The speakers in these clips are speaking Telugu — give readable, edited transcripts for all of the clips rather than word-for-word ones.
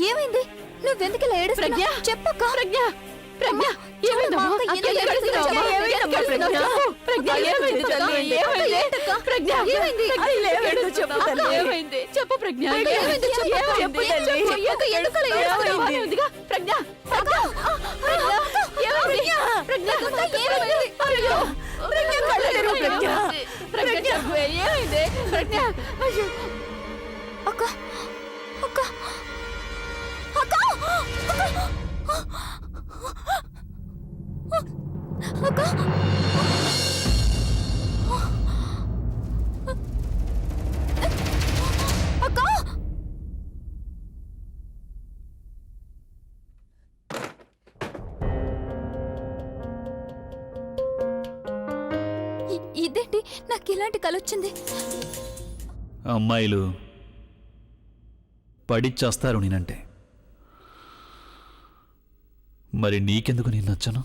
ఏమైంది? నువ్వెందుకు ఇలా ఏడుస్తున్నావు? చెప్పక్క. ప్రజ్ఞ ప్రజ్ఞ ఏమైందమ్మా? చెప్పు ప్రజ్ఞ. అక్క అక్క అక్క అక్క అక్క ఇదేంటి? నాకు ఇలాంటి కల వచ్చింది. అమ్మాయిలు పడిచ్చేస్తారు నేనంటే. మరి నీకెందుకు నేను నచ్చను?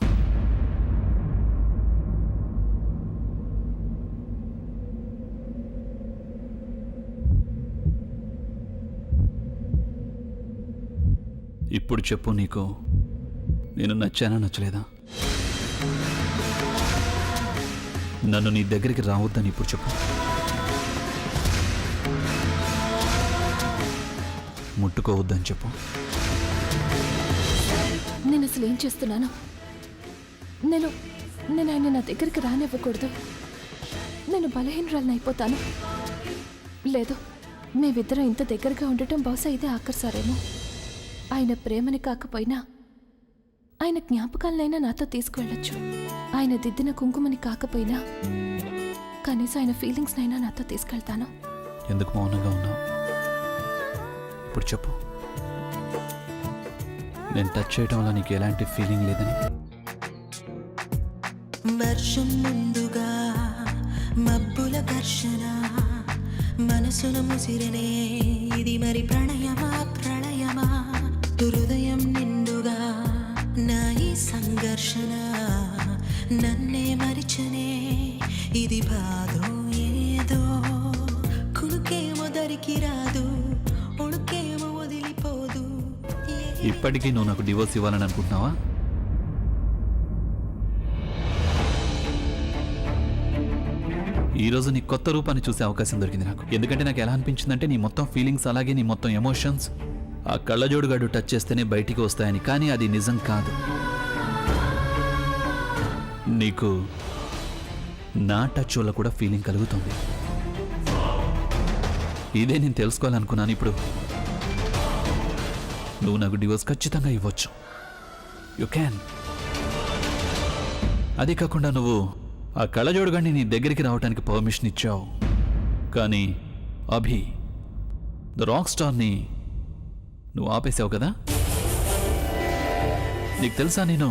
ఇప్పుడు చెప్పు, నీకు నేను నచ్చానా నచ్చలేదా? నన్ను నీ దగ్గరికి రావద్దని ఇప్పుడు చెప్పు. ముట్టుకోవద్దని చెప్పు. నేను అసలు ఏం చేస్తున్నాను? నేను ఆయన నా దగ్గరికి రానివ్వకూడదు. నేను బలహీనరాలను అయిపోతాను. లేదు, మేమిద్దరం ఇంత దగ్గరగా ఉండటం బహుశా ఇదే ఆఖరిసారేమో. ఆయన ప్రేమని కాకపోయినా ఆయన జ్ఞాపకాలనైనా నాతో తీసుకువెళ్ళొచ్చు. ఆయన దిద్దిన కుంకుమని కాకపోయినా కనీసం ఆయన ఫీలింగ్స్నైనా నాతో తీసుకెళ్తాను. ఎందుకు మౌనంగా ఉన్నావు? ఇప్పుడు చెప్పు. నేను టచ్ చేయడం వల్ల నీకు ఎలాంటి ఫీలింగ్ లేదని? వర్షం ముందుగా మబ్బుల ఘర్షణ మనసున ముసిరనే ఇది మరి ప్రణయమా ప్రళయమా హృదయం నిండుగా నా ఈ సంఘర్షణ నన్నే మరిచనే ఇది బాధో ఏదో కునుకేమో దరికి రాదు ఒడుకేమో వదిలిపోదు. ఇప్పటికీ నువ్వు నాకు డివోర్స్ ఇవ్వాలని అనుకుంటున్నావా? ఈరోజు నీ కొత్త రూపాన్ని చూసే అవకాశం దొరికింది నాకు. ఎందుకంటే నాకు ఎలా అనిపించిందంటే నీ మొత్తం ఫీలింగ్స్ అలాగే నీ మొత్తం ఎమోషన్స్ ఆ కళ్ళజోడుగాడు టచ్ చేస్తేనే బయటికి వస్తాయని. కానీ అది నిజం కాదు. నీకు నా టచ్ వల్ల కూడా ఫీలింగ్ కలుగుతుంది. ఇదే నేను తెలుసుకోవాలనుకున్నాను. ఇప్పుడు నువ్వు నాకు డివోర్స్ ఖచ్చితంగా ఇవ్వచ్చు. You can. అదే కాకుండా నువ్వు ఆ కళ్ళజోడుగాడిని నీ దగ్గరికి రావడానికి పర్మిషన్ ఇచ్చావు. కానీ అభి ద రాక్ స్టార్ని నువ్వు ఆపేసావు కదా. నీకు తెలుసా, నేను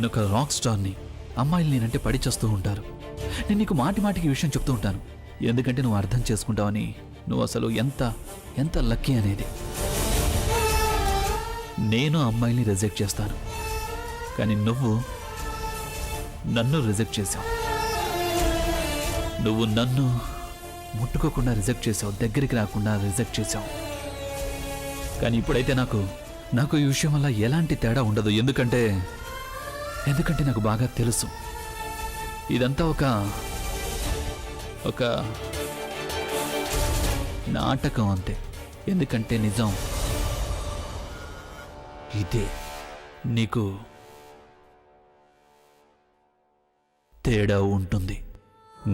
ఒక రాక్ స్టార్ని. అమ్మాయిలు నేనంటే పడిచేస్తూ ఉంటారు. నేను నీకు మాటి మాటికి ఈ విషయం చెప్తూ ఉంటాను. ఎందుకంటే నువ్వు అర్థం చేసుకుంటావని. నువ్వు అసలు ఎంత లక్కీ అనేది. నేను అమ్మాయిని రిజెక్ట్ చేస్తాను, కానీ నువ్వు నన్ను రిజెక్ట్ చేశావు. నువ్వు నన్ను ముట్టుకోకుండా రిజెక్ట్ చేశావు, దగ్గరికి రాకుండా రిజెక్ట్ చేశావు. కానీ ఇప్పుడైతే నాకు ఈ విషయం వల్ల ఎలాంటి తేడా ఉండదు. ఎందుకంటే నాకు బాగా తెలుసు ఇదంతా ఒక నాటకం అంతే. ఎందుకంటే నిజం ఇదే. నీకు తేడా ఉంటుంది.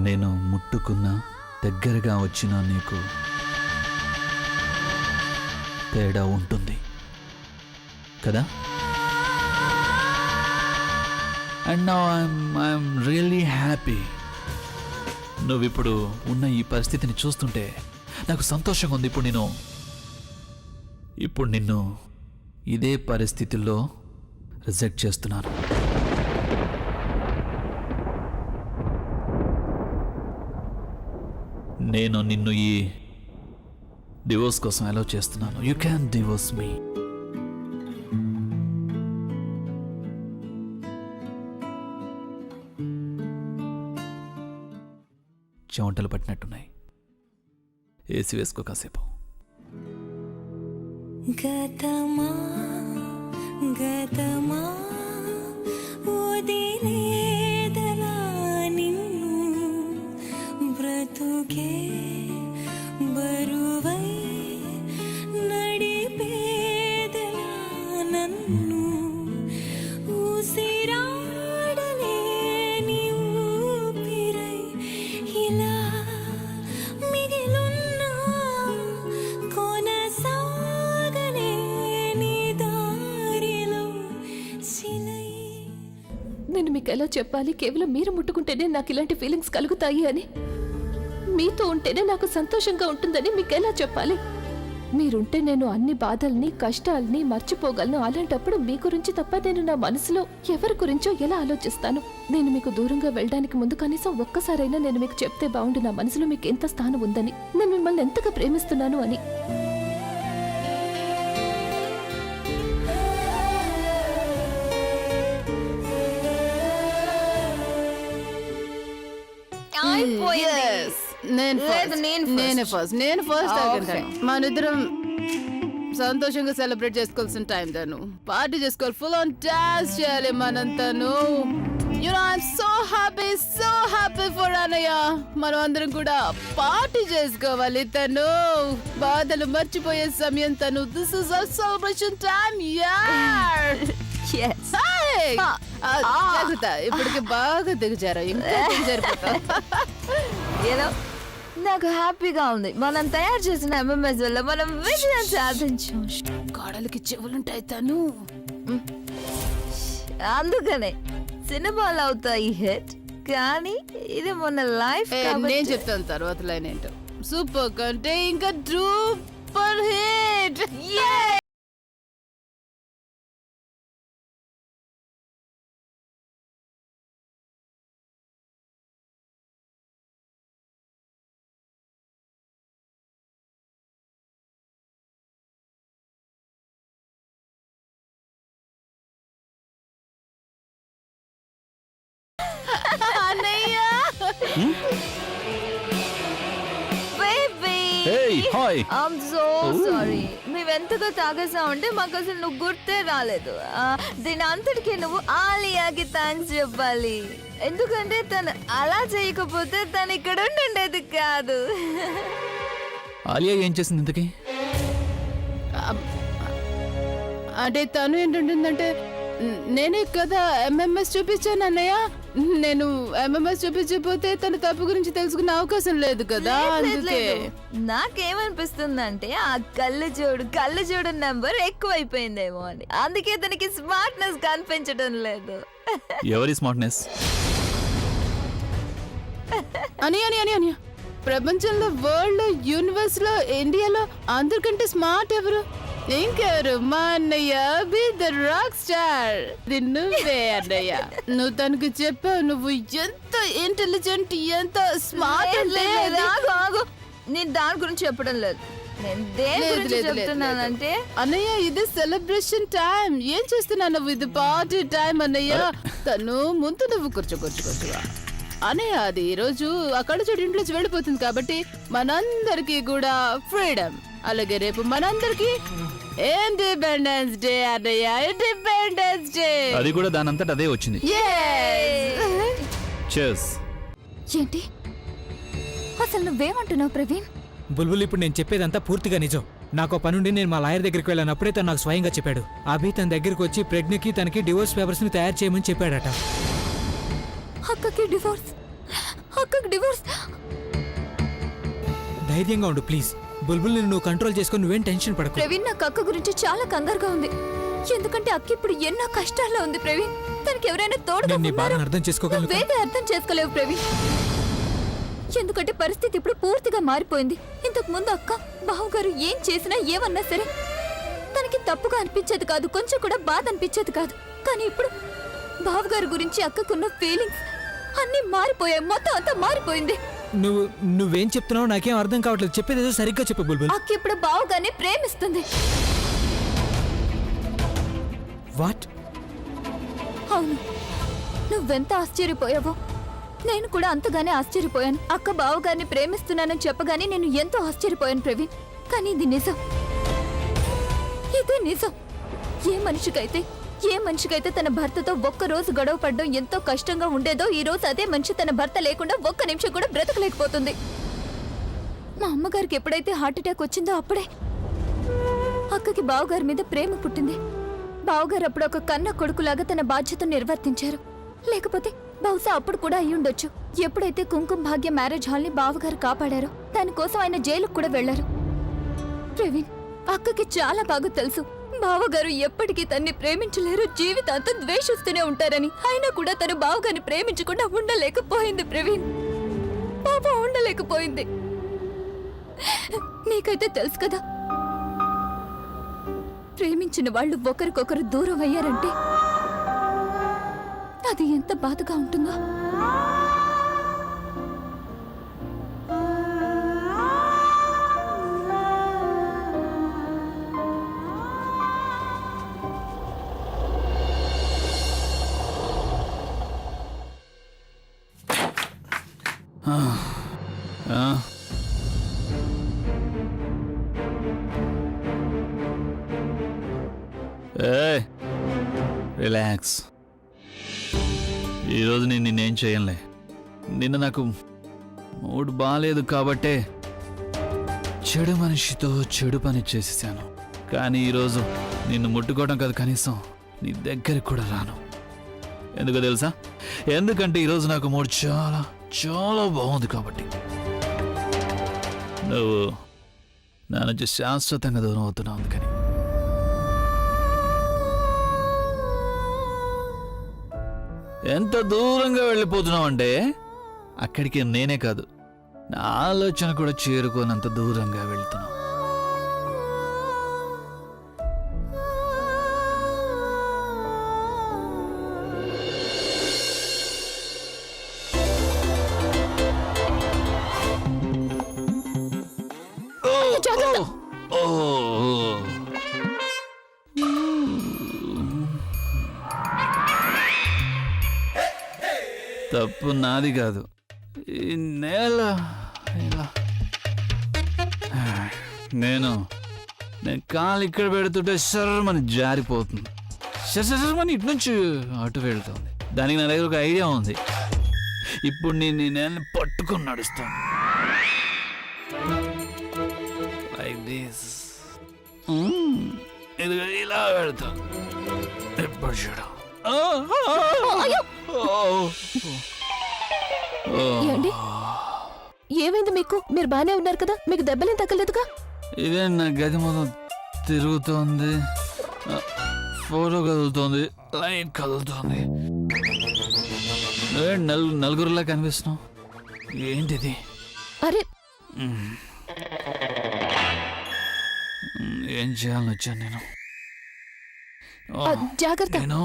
నేను ముట్టుకున్నా, దగ్గరగా వచ్చినా నీకు తేడా ఉంటుంది కదా. And now I'm really happy. నువ్విప్పుడు ఉన్న ఈ పరిస్థితిని చూస్తుంటే నాకు సంతోషంగా ఉంది. ఇప్పుడు నిన్ను ఇదే పరిస్థితుల్లో రిజెక్ట్ చేస్తున్నాను. నేను నిన్ను ఈ డివోర్స్ కోసం అలౌ చేస్తున్నాను. యూ క్యాన్ డివోర్స్ మీ. చెమటలు పట్టినట్టున్నాయి. ఏసీ వేసుకో కాసేపు. గతమా గతమా వదిలేదలా నిన్ను బ్రతుకే బరువై నడిపేదలా నన్ను ఊసిరాడలేని ఊపిరై ఇలా మిగిలున్నా కొనసాగలేని దారిలో శిలై. నేను మీకు ఎలా చెప్పాలి? కేవలం మీరు ముట్టుకుంటేనే నాకు ఇలాంటి ఫీలింగ్స్ కలుగుతాయి అని, మీతో ఉంటేనే నాకు సంతోషంగా ఉంటుందని మీకు ఎలా చెప్పాలి? మీరుంటే నేను అన్ని బాధల్ని కష్టాల్ని మర్చిపోగలను. అలాంటప్పుడు మీ గురించి తప్ప నేను నా మనసులో ఎవరి గురించో ఎలా ఆలోచిస్తాను? నేను మీకు దూరంగా వెళ్ళడానికి ముందు కనీసం ఒక్కసారైనా నేను మీకు చెప్తే బాగుండు, నా మనసులో మీకు ఎంత స్థానం ఉందని, నేను మిమ్మల్ని ఎంతగా ప్రేమిస్తున్నాను అని. నేను ఫస్ట్ మనిద్దరం సంతోషంగా సెలబ్రేట్ చేసుకోవాల్సిన టైం తను. పార్టీ చేసుకోవాలి, ఫుల్ ఆన్ డాన్స్ చేయాలి మనంతాను. I'm so happy for అన్నయ్య. మనం అందరం కూడా పార్టీ చేసుకోవాలి. తను బాధలు మర్చిపోయే సమయం తను. This is our celebration time. జాగ్రత్త, ఇప్పటికి బాగా దిగజారు, ఇంకా దిగజారిపోతా. ఏదో నాకు హ్యాపీగా ఉంది. మనం తయారు చేసిన ఎంఎంఎస్ వల్ల మనం విజయం సాధించాం. కోడలికి చెవులుంటాయి తను. అందుకనే సినిమాలు అవుతాయి హిట్, కానీ ఇది మొన్న లైఫ్. నేను చెప్తాను తర్వాత లైన్ ఏంటో. సూపర్ కంటే ఇంకా super hit. Hi. I'm so sorry. మేమెంతగా తాగేసామంటే మాకు అసలు నువ్వు గుర్తే రాలేదు. దీని అంతటికి నువ్వు ఆలియాకి థ్యాంక్స్ చెప్పాలి. ఎందుకంటే తను అలా చేయకపోతే తను ఇక్కడ ఉండేది కాదు. ఆలియా ఏం చేసింది ఇంతకీ? అంటే తను ఏంటుంటుందంటే, నేనే కదా ఎంఎంఎస్ చూపించాను అన్నయ్య. నేను ఎంఎంఎస్ చూపించకపోతే తన తప్పు గురించి తెలుసుకునే అవకాశం లేదు కదా, అందుకే. నాకేమనిపిస్తుందంటే ఆ కళ్ళు చూడు నంబర్ ఎక్కువైపోయిందేమో అని. అందుకే తనకి స్మార్ట్నెస్ కనిపించడం లేదు. ఎవరి స్మార్ట్నెస్? అని అని అని అని ప్రపంచంలో, వరల్డ్ లో, యూనివర్స్ లో, ఇండియాలో అందరికంటే స్మార్ట్ ఎవరు? ఇంకెవరు? మా అన్నయ్య, బి ద రాక్ స్టార్. నువ్వే అన్నయ్య. నువ్వు తనకు చెప్పావు నువ్వు ఎంత ఇంటెలిజెంట్, ఎంత స్మార్ట్. ఆగు, నేను దాని గురించి చెప్పడం లేదు. నేను దేని గురించి చెప్తున్నానంటే, అన్నయ్య ఇది సెలబ్రేషన్ టైం. ఏం చేస్తున్నావు నువ్వు? ఇది పార్టీ టైం అన్నయ్య. తను ముందు నువ్వు కూర్చోగా అన్నయ్య. అది ఈ రోజు అక్కడ చూడు ఇంట్లోంచి వెళ్ళిపోతుంది కాబట్టి మనందరికీ కూడా ఫ్రీడమ్. అలాగే రేపు మనందరికి ఇండిపెండెన్స్ డే అన్నయ్య. Independence day. అది కూడా దానంతట అదే వచ్చింది. Cheers. ఏంటి అసలు నువ్వేమంటున్నావు ప్రవీణ్? బుల్బుల్, ఇప్పుడు నేను చెప్పేదంతా పూర్తిగా నిజం. నాకు పనుండి నేను మా లాయర్ దగ్గరికి వెళ్ళినప్పుడే తను నాకు స్వయంగా చెప్పాడు. అభి తన దగ్గరికి వచ్చి ప్రజ్ఞకి తనకి డివోర్స్ పేపర్స్ ని తయారు చేయమని చెప్పాడట. అక్కకి డివోర్స్? ధైర్యంగా ఉండు ప్లీజ్. బుల్బుల్ నువ్వు కంట్రోల్ చేసుకొని నువ్వేం టెన్షన్ పడకు. ప్రవీణ్, నాకు అక్క గురించి చాలా కంగారుగా ఉంది. ఎందుకంటే అక్క ఇప్పుడు ఎన్నో కష్టాల్లో ఉంది ప్రవీణ్. తనకి ఎవరైనా తోడుగా నేను నీ బాధను అర్థం చేసుకోగలను. నువ్వేదే అర్థం చేసుకోలేవు ప్రవీణ్. ఎందుకంటే పరిస్థితి ఇప్పుడు పూర్తిగా మారిపోయింది. ఇంతకు ముందు అక్క బావగారు ఏం చేసినా ఏమన్నా సరే తనకి తప్పుగా అనిపించేది కాదు, కొంచెం కూడా బాధ అనిపించేది కాదు. కానీ ఇప్పుడు బావగారు గురించి అక్కకున్న ఫీలింగ్స్ అన్నీ మారిపోయాయి. మొత్తం అంతా మారిపోయింది. నువ్వేం చెప్తున్నావు నాకేం అర్థం కావట్లేదు. చెప్పేదేదో సరిగ్గా చెప్పు బుల్బుల్. అక్క ఇప్పుడు బావగానే ప్రేమిస్తుంది. వాట్? అవును, నువ్వెంత ఆశ్చర్యపోయావో నేను కూడా అంతగానే ఆశ్చర్యపోయాను. అక్క బావగారిని ప్రేమిస్తున్నానని చెప్పగానే నేను ఎంతో ఆశ్చర్యపోయాను ప్రవీణ్. కానీ ఇది నిజం. ఇదే నిజం. ఏ మనిషికైతే తన భర్తతో ఒక్కరోజు గొడవ పడడం ఎంతో కష్టంగా ఉండేదో ఈ రోజు అదే మనిషి తన భర్త లేకుండా ఒక్క నిమిషం కూడా బ్రతకలేకపోతుంది. మా అమ్మగారికి ఎప్పుడైతే హార్ట్ అటాక్ వచ్చిందో అప్పుడే అక్కకి బావగారి మీద ప్రేమ పుట్టింది. బావగారు అప్పుడు ఒక కన్న కొడుకులాగా తన బాధ్యతను నిర్వర్తించారు. లేకపోతే బహుశా అప్పుడు కూడా అయ్యుండొచ్చు. ఎప్పుడైతే కుంకుమ భాగ్య మ్యారేజ్ హాల్ ని బావగారు కాపాడారో దానికోసం ఆయన జైలుకు కూడా వెళ్లారు. ప్రవీణ్, అక్కకి చాలా బాగా తెలుసు బావగారు ఎప్పటికీ తన్ని ప్రేమించలేరు, జీవితాంతం ద్వేషిస్తూనే ఉంటారని. అయినా కూడా తను బావగారిని ప్రేమించకుండా ఉండలేకపోయింది ప్రవీణ్. పాప ఉండలేకపోయింది. నీకైతే తెలుసు కదా, ప్రేమించిన వాళ్ళు ఒకరికొకరు దూరం అయ్యారంటే అది ఎంత బాధగా ఉంటుందో. రిలాక్స్. ఈరోజు నేను నిన్నేం చేయనులే. నిన్న నాకు మూడ్ బాగాలేదు కాబట్టే చెడు మనిషితో చెడు పని చేసేసాను. కానీ ఈరోజు నిన్ను ముట్టుకోవడం కాదు, కనీసం నీ దగ్గరికి కూడా రాను. ఎందుకో తెలుసా? ఎందుకంటే ఈరోజు నాకు మూడ్ చాలా చాలా బాగుంది కాబట్టి. నువ్వు నా నుంచి శాశ్వతంగా దూరం అవుతున్నావు. అందుకని ఎంత దూరంగా వెళ్ళిపోతున్నావు అంటే అక్కడికి నేనే కాదు, నా ఆలోచన కూడా చేరుకోనంత దూరంగా వెళ్తున్నావు. తప్పు నాది కాదు. ఈ నేల నేను కాలు ఇక్కడ పెడుతుంటే శర్మని జారిపోతుంది. శర్మని ఇటు నుంచి అటు వెళ్తుంది. దానికి నా దగ్గర ఒక ఐడియా ఉంది. ఇప్పుడు నేను పట్టుకొని నడుస్తాను. Like this. ఇది ఇలా వెళ్తాను. ఎప్పుడు చూడ. ఏండి, ఏమైంది మీకు? మీరు బానే ఉన్నారు కదా? మీకు దెబ్బలేం తగ్గలేదుగా? ఇదే నా గది మొత్తం తిరుగుతోంది, ఫోటో కదులుతోంది, లైట్ కదులుతోంది. నలుగురులా కనిపిస్తున్నావు. ఏంటిది? అరే, ఏం చేయాలని వచ్చాను నేను? జాగ్రత్త. నేను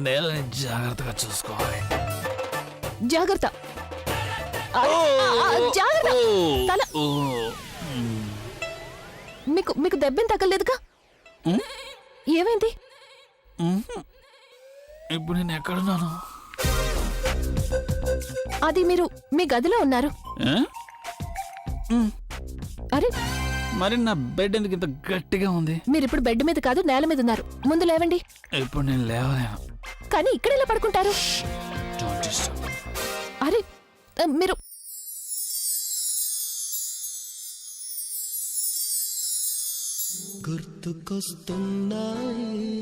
నేలని జాగ్రత్తగా చూసుకోవాలి. జాగ్రత్త. జాగ్రత్త. తల. మీకు దెబ్బేం తగ్గలేదుగా? ఏమైంది? ఇప్పుడు నేను ఎక్కడున్నాను? అది మీరు మీ గదిలో ఉన్నారు. అరే, మరి నా బెడ్ ఎందుకు ఇంత గట్టిగా ఉంది? మీరు ఇప్పుడు బెడ్ మీద కాదు, నేల మీద ఉన్నారు. ముందు లేవండి. ఇప్పుడు నేను లేవలేను. కానీ ఇక్కడ ఎలా పడుకుంటారు? అరే, మీరు గుర్తుకొస్తున్నాయి.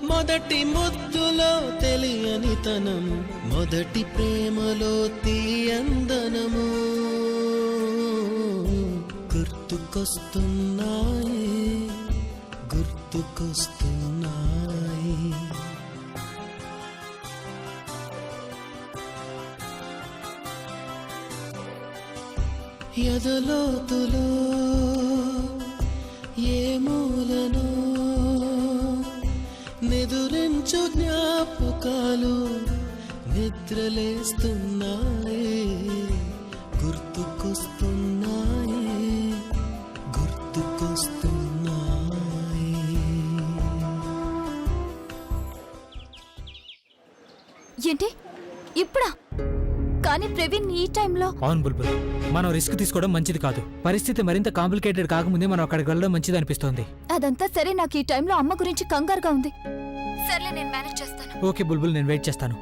మొదటి ముద్దులో తెలియనితనం, మొదటి ప్రేమలో తీయందనము గుర్తుకొస్తున్నాయి, గుర్తుకొస్తున్నాయి. ఎదలోతులో ఏ మూలనో నిదురించు జ్ఞాపకాలు నిద్రలేస్తున్నాయి, గుర్తుకొస్తున్నాయి. గుర్తుకొస్తున్నాయి. ఏంటి ఇప్పుడా? కానీ ప్రవీణ్ ఈ టైంలో అవును బుల్బుల్, మనం రిస్క్ తీసుకోవడం మంచిది కాదు. పరిస్థితి మరింత కాంప్లికేటెడ్ కాకముందే మనం అక్కడికి వెళ్ళడం మంచిది అనిపిస్తోంది. అదంతా సరే, నాకు ఈ టైంలో అమ్మ గురించి కంగారుగా ఉంది. సర్లే, నేను మేనేజ్ చేస్తాను. ఓకే బుల్బుల్, నేను వెయిట్ చేస్తాను.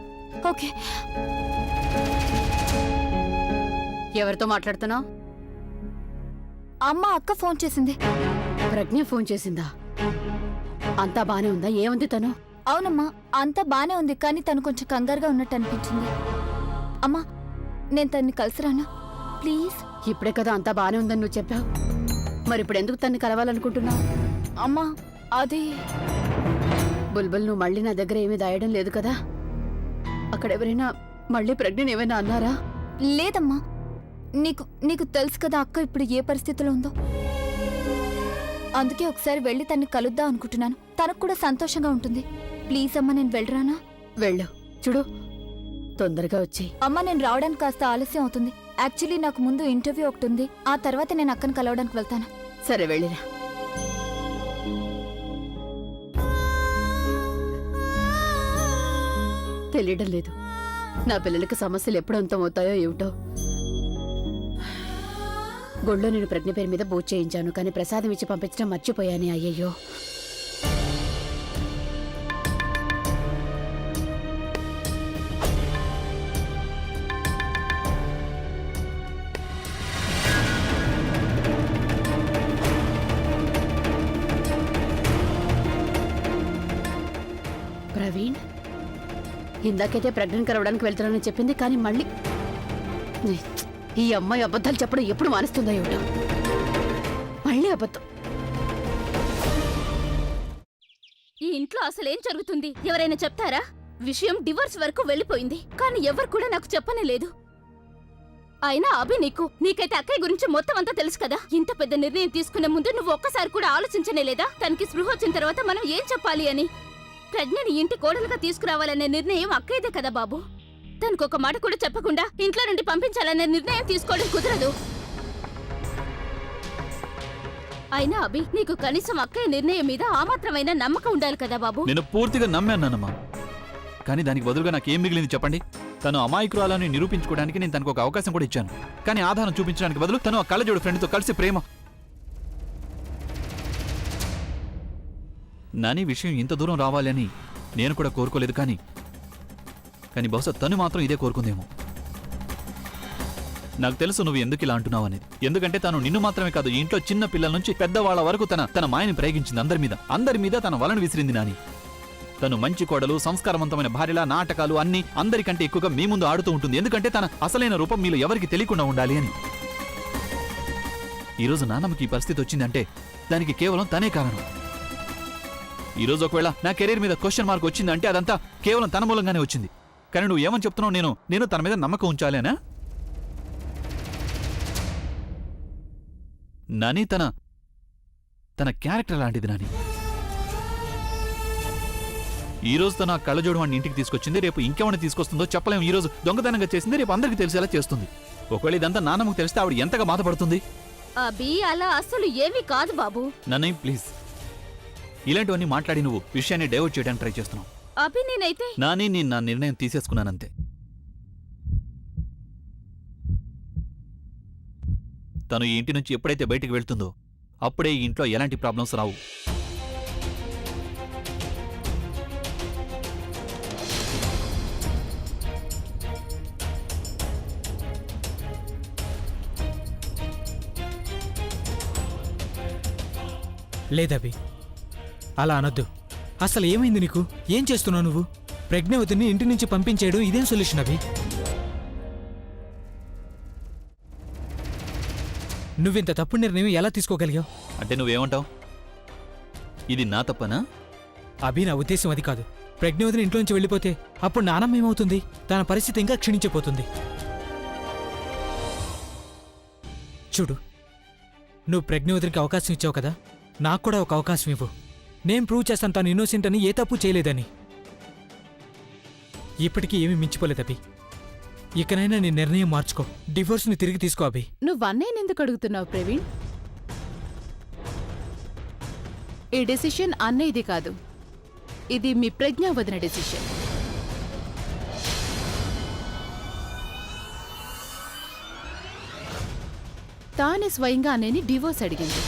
ఓకే. ఎవరితో మాట్లాడుతున్నావు? అమ్మ అక్క ఫోన్ చేసింది. ప్రజ్ఞ ఫోన్ చేసిందా? అంతా బానే ఉందా? ఏముంది తను? అవునమ్మా, అంతా బానే ఉంది, కానీ తను కొంచెం కంగారుగా ఉన్నట్టు అనిపించింది. అమ్మా, నేను తన్ని కలిసిరానా ప్లీజ్? ఇప్పుడే కదా అంతా బానే ఉందని నువ్వు చెప్పావు. మరి ఇప్పుడు ఎందుకు తన్ని కలవాలనుకుంటున్నావు? అమ్మా, అది బుల్బుల్, నువ్వు మళ్ళీ నా దగ్గర ఏమీ దాయడం లేదు కదా? అక్కడ ఎవరైనా మళ్ళీ ప్రజ్ఞని ఏమైనా అన్నారా? లేదమ్మా. నీకు నీకు తెలుసు కదా అక్క ఇప్పుడు ఏ పరిస్థితిలో ఉందో. అందుకే ఒకసారి వెళ్ళి తన్ని కలుద్దాం అనుకుంటున్నాను. తనకు కూడా సంతోషంగా ఉంటుంది. ప్లీజ్ అమ్మా, నేను వెళ్ళరానా? వెళ్ళు. చూడు, తొందరగా వచ్చి. అమ్మా, నేను రావడానికి కాస్త ఆలస్యం అవుతుంది. యాక్చువల్లీ నాకు ముందు ఇంటర్వ్యూ ఒకటి ఉంది. ఆ తర్వాత నేను అక్కను కలవడానికి వెళ్తాను. సరే, వెళ్ళిరా. తెలియడం లేదు, నా పిల్లలకి సమస్యలు ఎప్పుడు అంతమవుతాయో ఏమిటో. గుళ్ళో నేను ప్రజ్ఞ పేరు మీద పూజ చేయించాను, కానీ ప్రసాదం ఇచ్చి పంపించడం మర్చిపోయాను. అయ్యయ్యో. ప్రవీణ్ ఇందాకైతే ప్రజ్ఞను కలవడానికి వెళ్తున్నానని చెప్పింది, కానీ మళ్ళీ ఈ అమ్మాయి అబద్ధాలు చెప్పడం ఎప్పుడు మానేస్తుందో ఏమిటో. మళ్ళీ అబద్ధం. ఈ ఇంట్లో అసలేం జరుగుతుంది ఎవరైనా చెప్తారా? విషయం డివోర్స్ వరకు వెళ్ళిపోయింది, కానీ ఎవరు కూడా నాకు చెప్పనే లేదు. అయినా అభి, నీకైతే అక్కయ్య గురించి మొత్తం అంతా తెలుసు కదా. ఇంత పెద్ద నిర్ణయం తీసుకునే ముందు నువ్వు ఒక్కసారి కూడా ఆలోచించనే లేదా? తనకి స్పృహ వచ్చిన తర్వాత మనం ఏం చెప్పాలి అని. ప్రజ్ఞని ఇంటి కోడలుగా తీసుకురావాలనే నిర్ణయం అక్కయ్యదే కదా బాబు. తనకు ఒక మాట కూడా చెప్పకుండా ఇంట్లో నుండి పంపించాలనే నిర్ణయం తీసుకోవడం కుదరదు. అయినా అభి, నీకు కనీసం అక్కయ్య నిర్ణయం మీద ఆ మాత్రమైనా నమ్మకం ఉండాలి కదా బాబు. నేను పూర్తిగా నమ్మానమ్మా, కానీ దానికి బదులుగా నాకేం మిగిలింది చెప్పండి? తను అమాయకురాలని నిరూపించుకోవడానికి నేను తనకు ఒక అవకాశం కూడా ఇచ్చాను, కానీ ఆధారం చూపించడానికి బదులు తను ఆ కళ్ళజోడు ఫ్రెండ్తో కలిసి ప్రేమ. నాని విషయం ఇంత దూరం రావాలని నేను కూడా కోరుకోలేదు, కానీ బహుశా తను మాత్రం ఇదే కోరుకుందేమో. నాకు తెలుసు నువ్వు ఎందుకు ఇలా అంటున్నావు అనేది. ఎందుకంటే తను నిన్ను మాత్రమే కాదు, ఈ ఇంట్లో చిన్న పిల్లల నుంచి పెద్దవాళ్ల వరకు తన మాయని ప్రయోగించింది. అందరి మీద తన వలను విసిరింది నాని. తను మంచి కోడలు, సంస్కారవంతమైన భార్యలా నాటకాలు అన్ని అందరికంటే ఎక్కువగా మీ ముందు ఆడుతూ ఉంటుంది. ఎందుకంటే తన అసలైన రూపం మీలో ఎవరికి తెలియకుండా ఉండాలి అని. ఈరోజు నాన్నమ్మకి ఈ పరిస్థితి వచ్చిందంటే దానికి కేవలం తనే కారణం. ఈరోజు ఒకవేళ నా కెరీర్ మీద క్వశ్చన్ మార్క్ వచ్చిందంటే అదంతా కేవలం తన మూలంగానే వచ్చింది. కానీ నువ్వు ఏమని చెప్తున్నావు? నేను తన మీద నమ్మకం ఉంచాలేనా? నాని తన క్యారెక్టర్ లాంటిది నాని. ఈరోజు తన కళ్ళజోడు వాడిని ఇంటికి తీసుకొచ్చింది, రేపు ఇంకెవరిని తీసుకొస్తుందో చెప్పలేము. ఈరోజు దొంగతనంగా చేసింది, రేపు అందరికీ తెలిసేలా చేస్తుంది. ఒకవేళ ఇదంతా నాన్నమ్మకు తెలిస్తే ఆవిడ ఎంతగా బాధపడుతుంది. అభి, అలా అసలు ఏమీ కాదు బాబు. నన్నయ్య ప్లీజ్, ఇలాంటివన్నీ మాట్లాడి నువ్వు విషయాన్ని డైవర్ట్ చేయడానికి ట్రై చేస్తున్నావు. అభి, నేనైతే నాని నేను నా నిర్ణయం తీసేసుకున్నానంతే. తను ఈ ఇంటి నుంచి ఎప్పుడైతే బయటికి వెళ్తుందో అప్పుడే ఈ ఇంట్లో ఎలాంటి ప్రాబ్లమ్స్ రావు. లేదభి, అలా అనొద్దు. అసలు ఏమైంది నీకు? ఏం చేస్తున్నావు నువ్వు? ప్రజ్ఞవతిని ఇంటి నుంచి పంపించేయడం ఇదేం సొల్యూషన్ అభి? నువ్వింత తప్పు నిర్ణయం ఎలా తీసుకోగలిగావు? అంటే నువ్వేమంటావు? ఇది నా తప్పనా? అభి, నా ఉద్దేశం అది కాదు. ప్రజ్ఞవతిని ఇంట్లోంచి వెళ్ళిపోతే అప్పుడు నానమ్మ ఏమవుతుంది? తన పరిస్థితి ఇంకా క్షీణించిపోతుంది. చూడు, నువ్వు ప్రజ్ఞవతికి అవకాశం ఇచ్చావు కదా, నాకు కూడా ఒక అవకాశం ఇవ్వు. నేను ప్రూవ్ చేస్తాను తను ఇన్నోసెంట్ అని, ఏ తప్పు చేయలేదని. ఇప్పటికీ ఏమీ మించిపోలేదభి. ఇకనైనా నీ నిర్ణయం మార్చుకో, డివోర్స్ని తిరిగి తీసుకో అభి. నువ్వు అన్నయ్యని ఎందుకు అడుగుతున్నావు ప్రవీణ్? ఈ డెసిషన్ అన్నయ్యది కాదు, ఇది మీ ప్రజ్ఞ వదిన డెసిషన్. తానే స్వయంగా అన్నయ్యని డివోర్స్ అడిగింది.